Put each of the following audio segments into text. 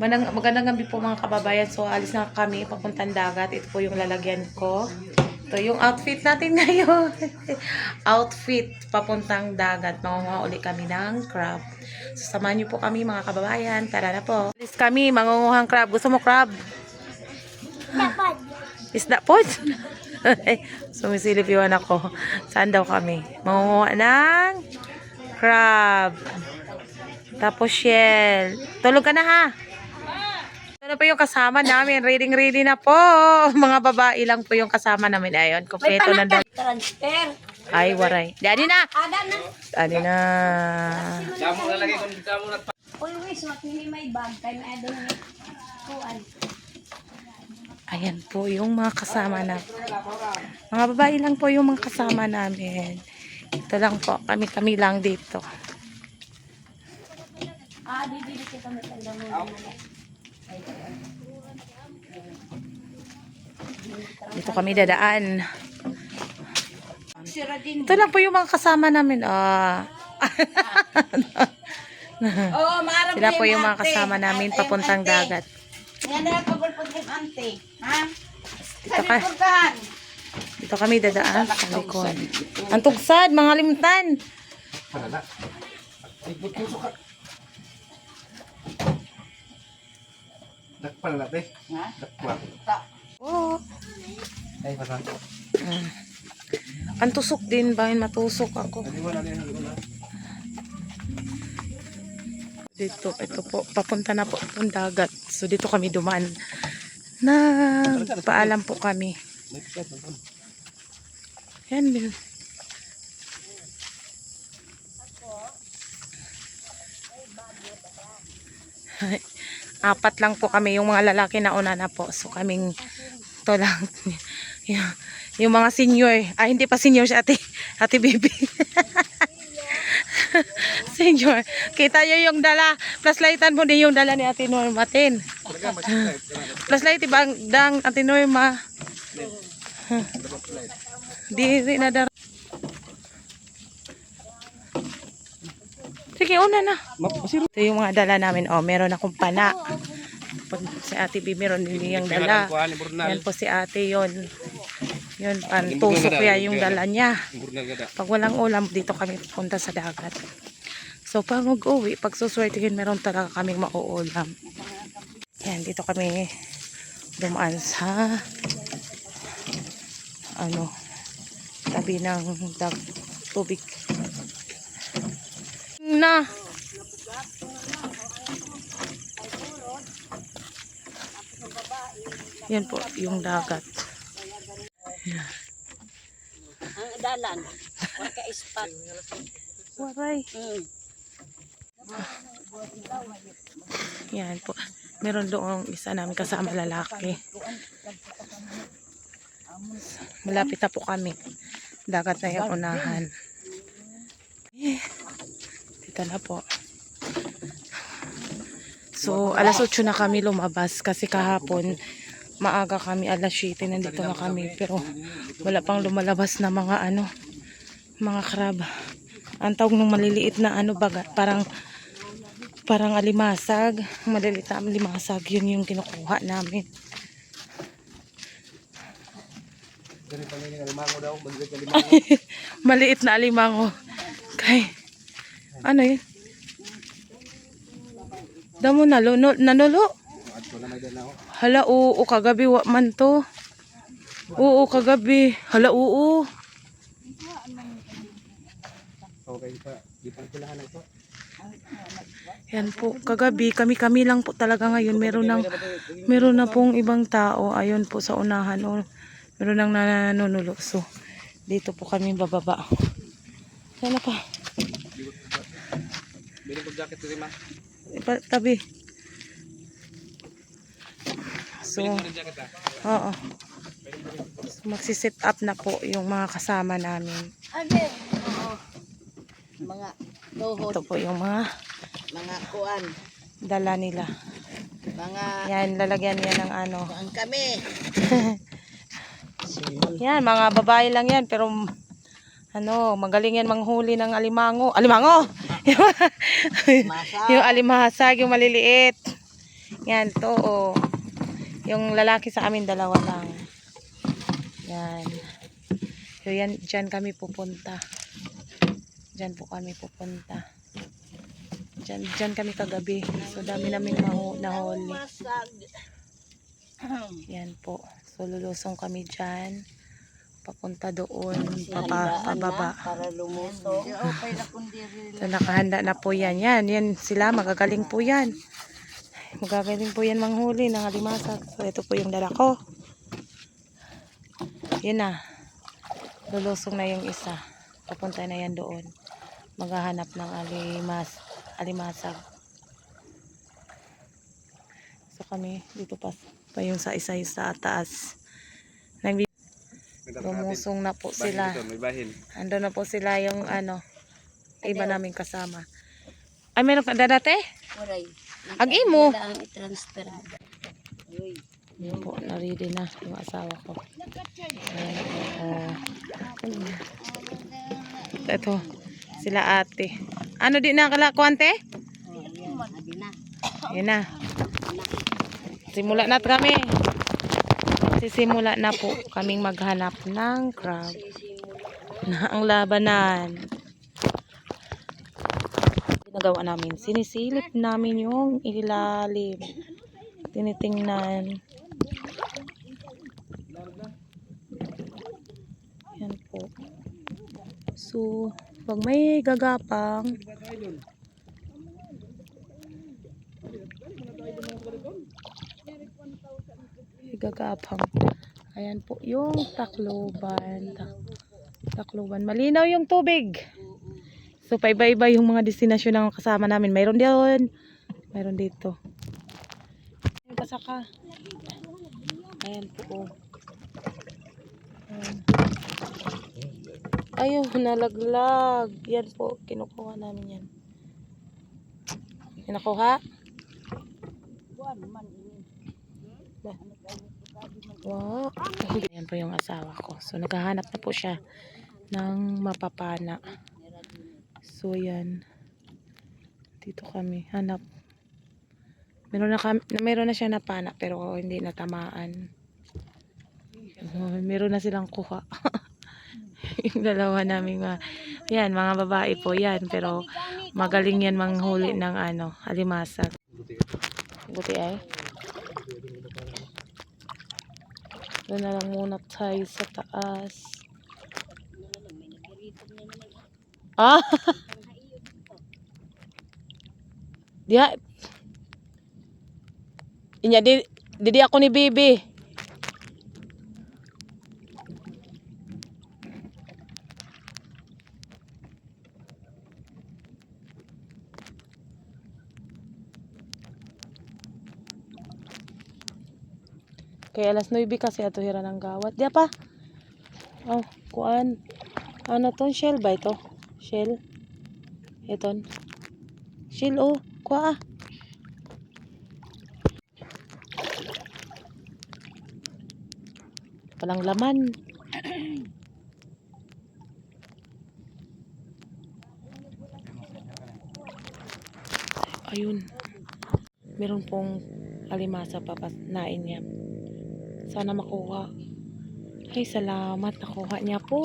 Magandang gabi po mga kababayan. So, alis na kami papuntang dagat. Ito po yung lalagyan ko. Ito yung outfit natin ngayon. Outfit papuntang dagat. Mangunguha uli kami ng crab. So, samahan niyo po kami mga kababayan. Tara na po. Alis kami, mangunguhang crab. Gusto mo crab? Isda po? Sumisilip yung anak ko. Saan daw kami? Mangunguha ng crab. Tapos shell. Tulog ka na ha. Ito na po yung kasama namin. Ready na po. Mga babae lang po yung kasama namin. Ayun, kompleto na dahil. Transfer. Ay, waray. Dali na. Ada na. Dali na. Damo na lagi kung damo na. Always, makini may bag. Kaya may adong ni kuan. Ayan po yung mga kasama na. Mga babae lang po yung mga kasama namin. Ito lang po. Kami lang dito. Bibili kita may tandang mo. Dito kami dadaan. Sira din. Ito lang po yung mga kasama namin. Oo, maarap Sila po yung mga kasama namin papuntang dagat. Yan na pagpulpot ng ante. Ha? Dito kami dadaan sa likod. Ang tugsad, mga limtan. Dakpal na te. Ha? Dakpal. Oh. Ay, pata. Ang tusok din, bahin matusok ako. Dito, ito po, papunta na po ang dagat. So dito kami dumaan. Paalam po kami. Yan din. Apat lang po kami, yung mga lalaki na una na po. So kaming to lang. yung mga senior. Hindi pa senior si ate baby. Senior. Kita nyo yung dala. Flashlightan mo din yung dala ni ate Norma. Flashlight ibang dang ate Norma. Di na dar. Sige, una na. Ito yung mga dala namin. Oh, meron akong pana. Pag si ate B, meron din yung dala. Yan po si ate yon. Yun, pantusok yan yung dala niya. Pag walang ulam, dito kami punta sa dagat. So, pag mag-uwi, pag suswertihin, meron talaga kaming mauulam. Yan, dito kami dumaan sa tabi ng tubig. Na. Yan po yung dagat. Yan. Ang dalan. Waka ispat. Waray. Yan po. Meron doong isa namin kasama lalaki. Malapit na po kami. Dagat na yung unahan. Dito na po. So, alas 8 na kami lumabas kasi kahapon maaga kami, alas 7 nandito na kami, pero wala pang lumalabas na mga mga crab. Ang tawag ng maliliit na baga, parang alimasag, maliliit na alimasag, yun yung kinukuha namin. Maliit na alimango. Kay ano yun? Damo nanulo. Hala, oo, kagabi wa man to. Oo, kagabi. Hala, oo. Yan po, kagabi, kami lang po talaga ngayon. Meron na pong ibang tao. Ayun po sa unahan. Meron nang nanunulo. So, dito po kami bababa. Sana pa. Tabi. So, oo. So, magsisit up na po yung mga kasama namin. Mga tuhod. Ito po yung mga Kuan. dala nila. Mga Yan, lalagyan yan ng kuan kami. Yan, mga babae lang yan. Pero, magaling yan manghuli ng alimango. Alimango! Yung alimasag, yung maliliit. Yan, to oh. Yung lalaki sa amin, dalawa lang. Yan. So, yan, dyan kami pupunta. Dyan po kami pupunta. Dyan kami kagabi. So, dami namin nahuli. Yan po. So, lulusong kami dyan. Papunta doon. Pababa. Para lumusong. So, nakahanda na po yan. Yan sila. Magagaling po yan. Magagaling po yan manghuli ng alimasag. So, ito po yung dala ko. Yan na. Lulusong na yung isa. Papunta na yan doon. Maghahanap ng alimasag. So, kami dito pa yung sa isa sa taas. Lumusong na po sila. Ando na po sila yung iba namin kasama. Ay, meron ka dati? Oray. Ag imo. Ang i-transfer. Uy. Yan po, na-ready na yung asawa ko. Ito, sila ate. Ano di na kalakuante? Yan na. Simula na kami. Sisimula na po kaming maghanap ng crab na ang labanan. Ginagawa namin, sinisilip namin yung ilalim. Tinitingnan. Yan po. So, pag may gagapang, ayan po yung Tacloban. Tacloban. Malinaw yung tubig. So, paiba-iba yung mga destinasyon ng kasama namin. Mayroon doon. Mayroon dito. Ayan, pasaka. Ayan po. Ayun, nalaglag. Yan po, kinukuha namin yan. Nakuha? Wow. Ayan po yung asawa ko. So, naghahanap na po siya ng mapapana. So, yan. Dito kami. Hanap. Meron na siya napana pero hindi natamaan. Meron na silang kuha. Yung dalawa namin yan, mga babae po yan. Pero magaling yan manghuli ng alimasag. Buti ay. Doon na lang muna tayo sa taas. Ah! Diya. Inya, di ako ni Bibi. Kaya alas 9 kasi ato hira ng gawat. Diya pa. Oh, kuan. Ano to? Shell ba ito? Shell? Eton. Shell oh. Kuha ah. Palang laman. Ayun. Meron pong alimasa papasnain niya. Sana makuha. Ay, salamat. Nakuha niya po.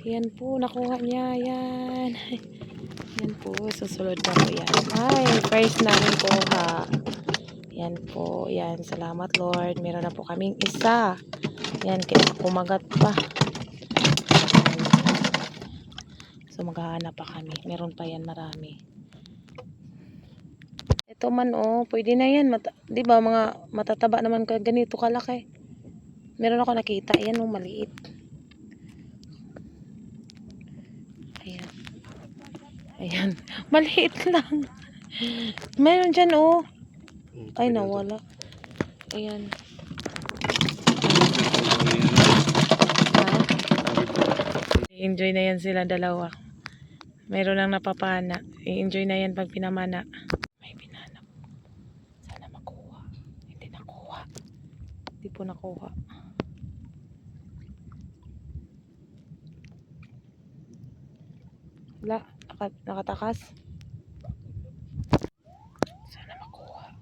Yan po. Nakuha niya. Yan. Yan po. Susunod na po yan. Ay, first namin kuha. Yan po. Yan. Salamat, Lord. Meron na po kaming isa. Yan. Kaya kumagat pa. So, maghahanap pa kami. Meron pa yan marami. Ito man oh, pwede na yan. Di ba mga matataba naman ganito kalaki. Meron ako nakita. Ayan oh, maliit. Ayan. Ayan. Maliit lang. Meron dyan oh. Ay, nawala. Ayan. I-enjoy na yan sila dalawa. Meron lang napapana. I-enjoy na yan pag pinamana. Hindi po nakuha. Wala. Nakatakas. Sana makuha.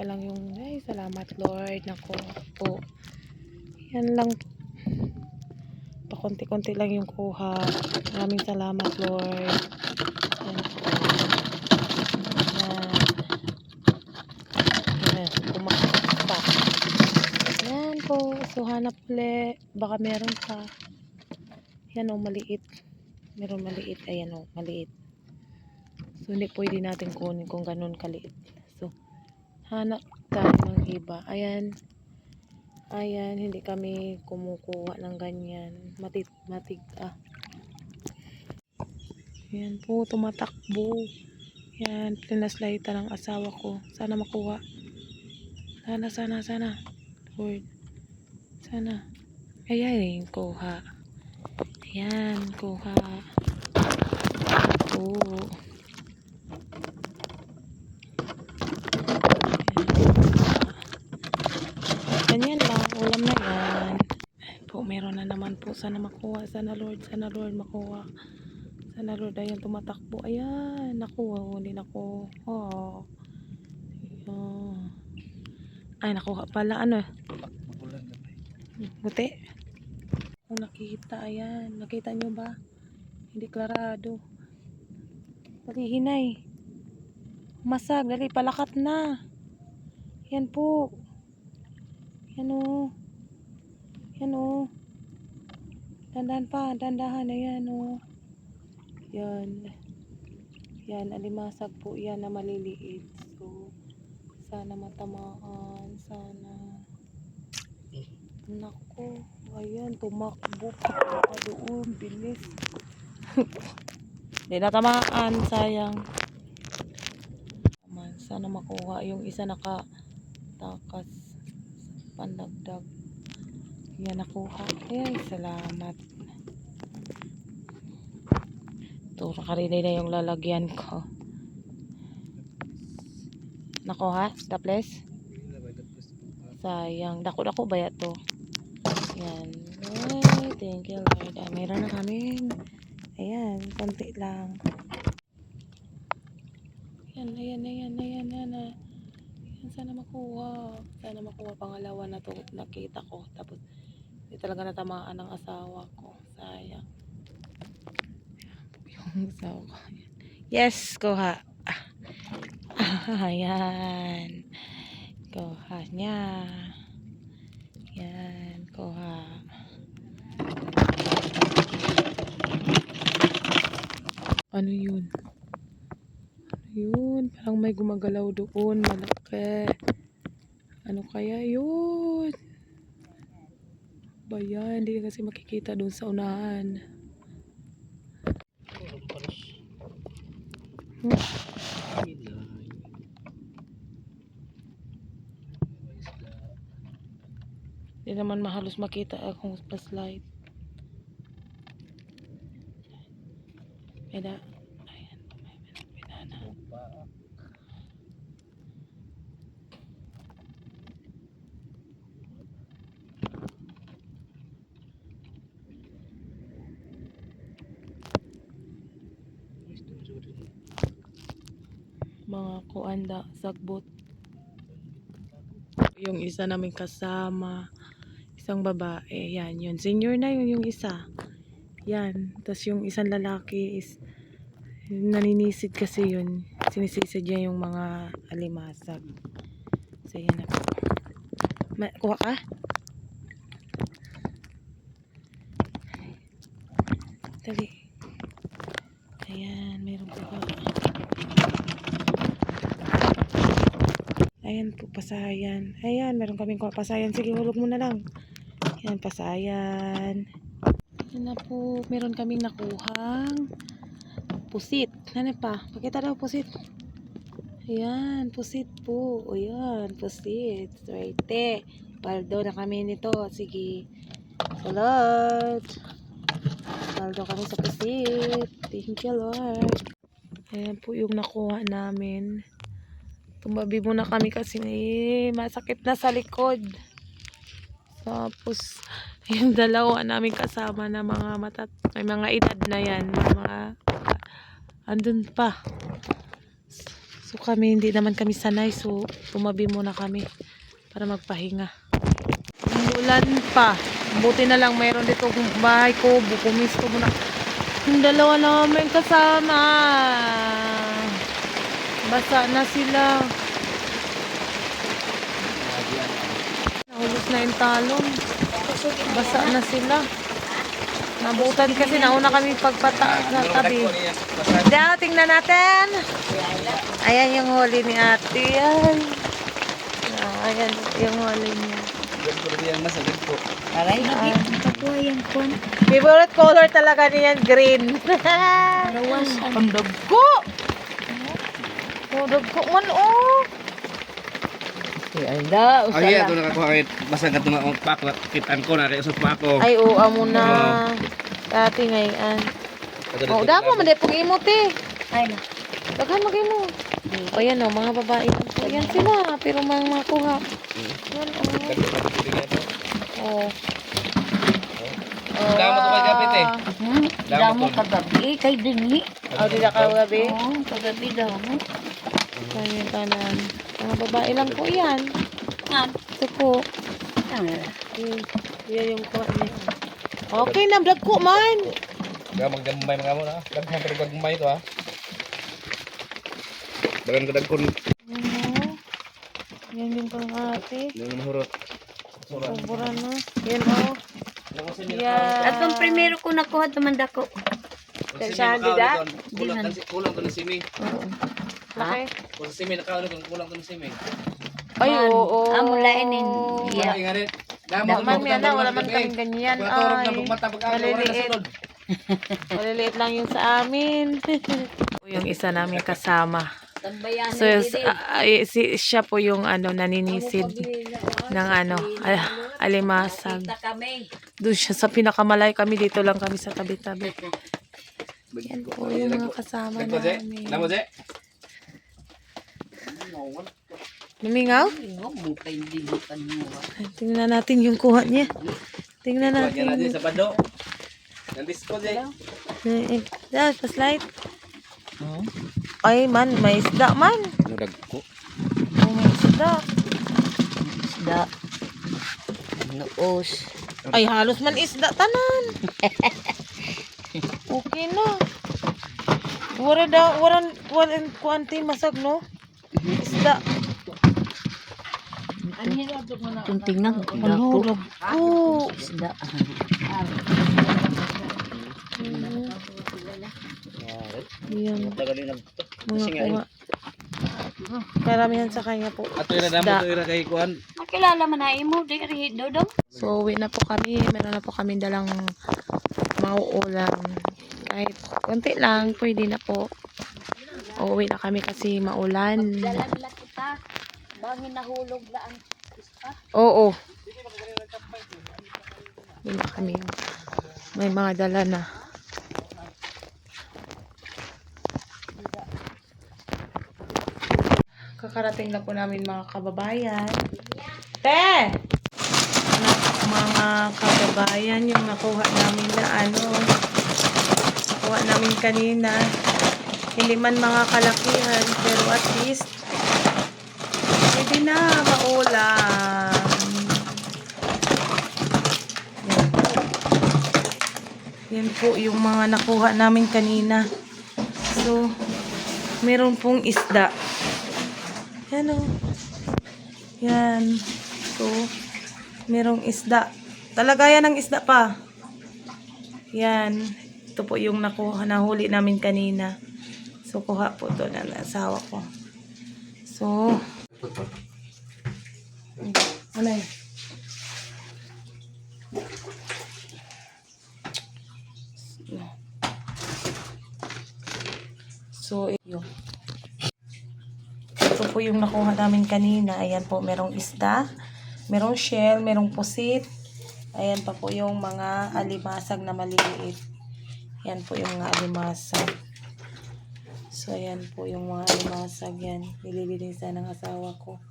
lang yung, ay, salamat Lord. Nako po. Yan lang. Pakunti-kunti lang yung kuha. Maraming salamat Lord. Yan po. Yan. Yan. Kumakpa. Yan po. So, hanap ulit. Baka meron pa. Yan o, maliit. Meron maliit. Ayan o, maliit. So, hindi pwede natin kunin kung ganun kaliit. So, hanap tayo ng iba. Ayan. Ayan, hindi kami kumukuha ng ganyan. Matig. Ayan po, tumatakbo. Ayan, pinaslayta ng asawa ko. Sana makuha. Sana. Lord. Sana. Ayan, kuha. Ayan, kuha. Po. Ganyan lang, ulam na yan. Ayan po, meron na naman po. Sana makuha. Sana Lord makuha. Sana Lord, ayan, tumatakbo. Ayan, nakuha. Hindi nakuha. Oh. Ayan. Ay, nakuha pala. Ano? Buti. Kung nakita, ayan. Nakita nyo ba? Hindi klarado. Dali, hinay. Masag, dali, palakat na. Yan po. Yan o. Yan o. Dandahan pa, dandahan. Ayan o. Yan. Yan, alimasag po yan na maliliit. So, sana matamaan. Sana. Nako. Ayan, tumakbo. Doon, bilis. Hindi natamaan, sayang. Sana makuha yung isa nakatakas pandagdag. Yan, nakuha. Ay, salamat. Ito, nakarinay na yung lalagyan ko. Nakuha? Taples? Sayang. Dako-dako ba yan to? Yan. Ay, thank you Lord. Ay, mayroon na kami. Ayan, konti lang. Ayan. Ayan, sana makuha. Sana makuha. Pangalawa na to nakita ko. Tapos, hindi talaga natamaan ng asawa ko. Sayang. Yung asawa ko. Yes, kuha. Ayan. Kuha niya. Yan, kuha. Ano yun? Yun, parang may gumagalaw doon, malaki. Ano kaya yun? Ba yan? Hindi kasi makikita doon sa unahan. Hindi naman mahalos makita akong flashlight. Ayan. Mga kuanda, sagbot. Yung isa namin kasama, isang babae, yan, yun. Senior na yun yung isa. Yan, tapos yung isang lalaki is naninisid kasi yun. Sinisisid niya yung mga alimasag. So, yan na po. Kuha ka? Dali. Ayan, meron po ba? Ayan po, pasayan. Ayan, meron kaming kuha pasayan. Sige, hulog mo na lang. Ayan, pasayan. Ayan na po, meron kaming nakuhang pusit. Ano pa? Pakita daw pusit. Ayan, pusit po. Ayan, pusit. Swerte. Paldo na kami nito. Sige. Salad. Paldo kami sa pusit. Thank you, Lord. Ayan po yung nakuha namin. Tumabi muna kami kasi masakit na sa likod. Tapos, yung dalawa namin kasama na mga may mga edad na yan. Mga, andun pa. So kami, hindi naman kami sanay. So tumabi muna kami para magpahinga. Umulan pa. Buti na lang mayroon dito bahay ko. Bukumis ko muna. Yung dalawa namin kasama. Basa na sila. Nahulog na yung talon. Basa na sila. Nabutan kasi nauna kami pagpatabi. Diyan, tingnan natin. Ayan yung huli ni ate. Ayan. Ayan yung huli niya. Aray, nakakuha yung kun. Favorite color talaga niyan, green. Rawas. Ang dagko. Ang dagko man, oh. Anda, Oh iya, ito nakakuha kahit basta ka ito na pako. Kitaan ko na rin usap pa ako. ay, oo, amo na. Dati ngayon. Oh, damo man pong imot eh. Ay, na. Daghan mag-imo. O yan o, mga babae. O yan sila, pero mga makuha. Yan o. Oh. Damo to kagapit eh. Damo kagabi, kay dinhi. O, di na kagabi. Oo, kagabi damo. Kaya tanan. Mga babae lang po yan. Nga. Ito po. Yan yung kuha niya. Okay na, vlog ko man. Kaya magdamay mga mo na. Daghan ka rin magdamay ito ha. Daghan ka dagkon. Yan yung pang ate. Yan ang mahurot. Sobra na. Yan o. Yan. At ang primero ko nakuha tumanda ko. Saan dida? Kulang to na simi. Laki. Kung sa simi nakaulo kung kulang to na simi. Ay, oo. Amo lainin. Wala Yeah. nga rin. Daman yan na, wala man kaming ganyan. Ay, maliliit. Maliliit lang yung sa amin. Yung isa namin kasama. Tambayan. So, siya po yung naninisid ng alimasag. Kita kami. Doon siya sa pinakamalay kami. Dito lang kami sa tabi-tabi. Yan po yung mga kasama namin. Namo je. Lumingaw? Bukay dilipan mo. Tingnan natin yung kuha niya. Tingnan Kuha natin. natin sa bado. Nandisco je. Dad, paslight. Ay man, may isda man. Nagko. Oh, may isda. Isda. Noos. Ay, halos man isda tanan. Okay na. Waran kuanti masag no? Isda. Tunting na. Ano, ragko. Isda. Yan. Mga kuha. Karamihan sa kanya po. Ato ira damo to ira kay kuan. Makilala man na imo di ri dodong. So, uwi na po kami. Meron na po kami dalang mauulam. Kahit konti lang, pwede na po. Uuwi na kami kasi maulan. Dalan la kita. Bangin nahulog la ang ispa. Oo. Uwi na kami. May mga dala na. Kakarating na po namin mga kababayan. Te! Mga kababayan, yung nakuha namin na nakuha namin kanina. Hindi man mga kalakihan, pero at least pwede na maulam. Yan po yung mga nakuha namin kanina. So, meron pong isda. Yan o. Yan. So, merong isda. Talaga yan ang isda pa. Yan. Ito po yung nahuli namin kanina. So, kuha po ito ng asawa ko. So, ano yun? So, yun. Ito po yung nakuha namin kanina. Ayan po, merong isda, merong shell, merong pusit. Ayan pa po yung mga alimasag na maliliit. Ayan po yung mga alimasag. So, ayan po yung mga alimasag. Yan, nililinisan ng asawa ko.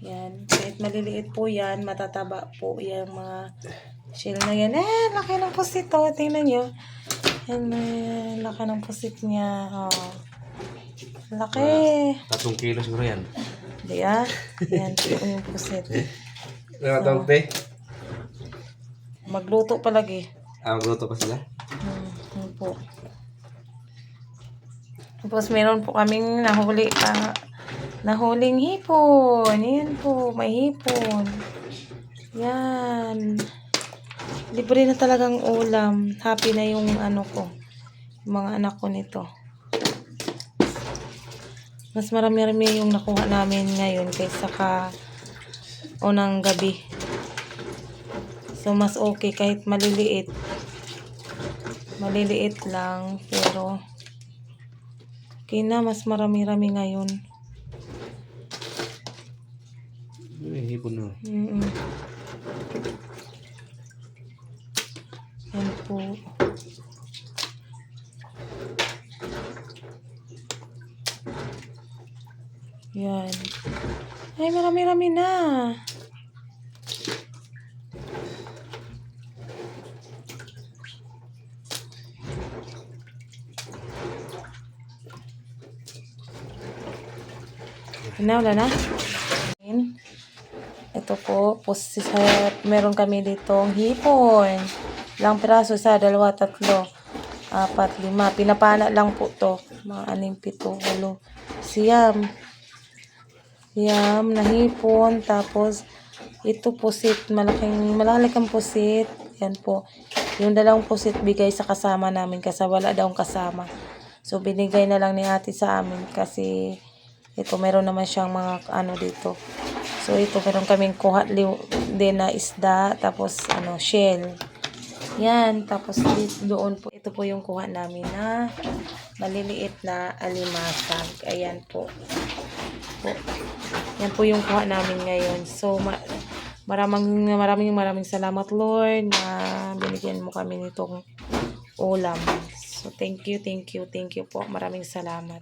Yan. Kahit maliliit po yan, matataba po yung mga shell na yan. Laki ng pusit to. Tingnan nyo. Yan, laki ng pusit niya. Oh. Laki. 3 kilo siguro yan. Di ah. Yan po yung pusit. Tawag te? Magluto palagi. Magluto pa sila? Yun po. Tapos meron po kaming nahuling hipon. Yan po, may hipon. Yan. Libre na talagang ulam. Happy na yung ano ko. Yung mga anak ko nito. Mas marami-rami yung nakuha namin ngayon kaysa unang gabi. So, mas okay kahit maliliit. Maliliit lang. Pero, okay na. Mas marami-rami ngayon. Hipon na. Yan po. Yan. Ay, marami-rami na. Wala na. Ito po, meron kami ditong hipon. Ilang piraso, 1, 2, 3, 4, 5. Pinapana lang po to. Mga 6, 7, 8. Siyam. Siyam na hipon. Tapos, ito pusit. Malaking pusit. Yan po. Yung 2 pusit bigay sa kasama namin kasi wala daw kasama. So, binigay na lang ni ate sa amin kasi ito, meron naman siyang mga ano dito. So, ito, meron kaming kuha din na isda. Tapos, shell. Yan. Tapos, doon po. Ito po yung kuha namin na maliliit na alimasag. Ayan po. Yan po yung kuha namin ngayon. So, maraming salamat, Lord, na binigyan mo kami nitong ulam. So, thank you po. Maraming salamat.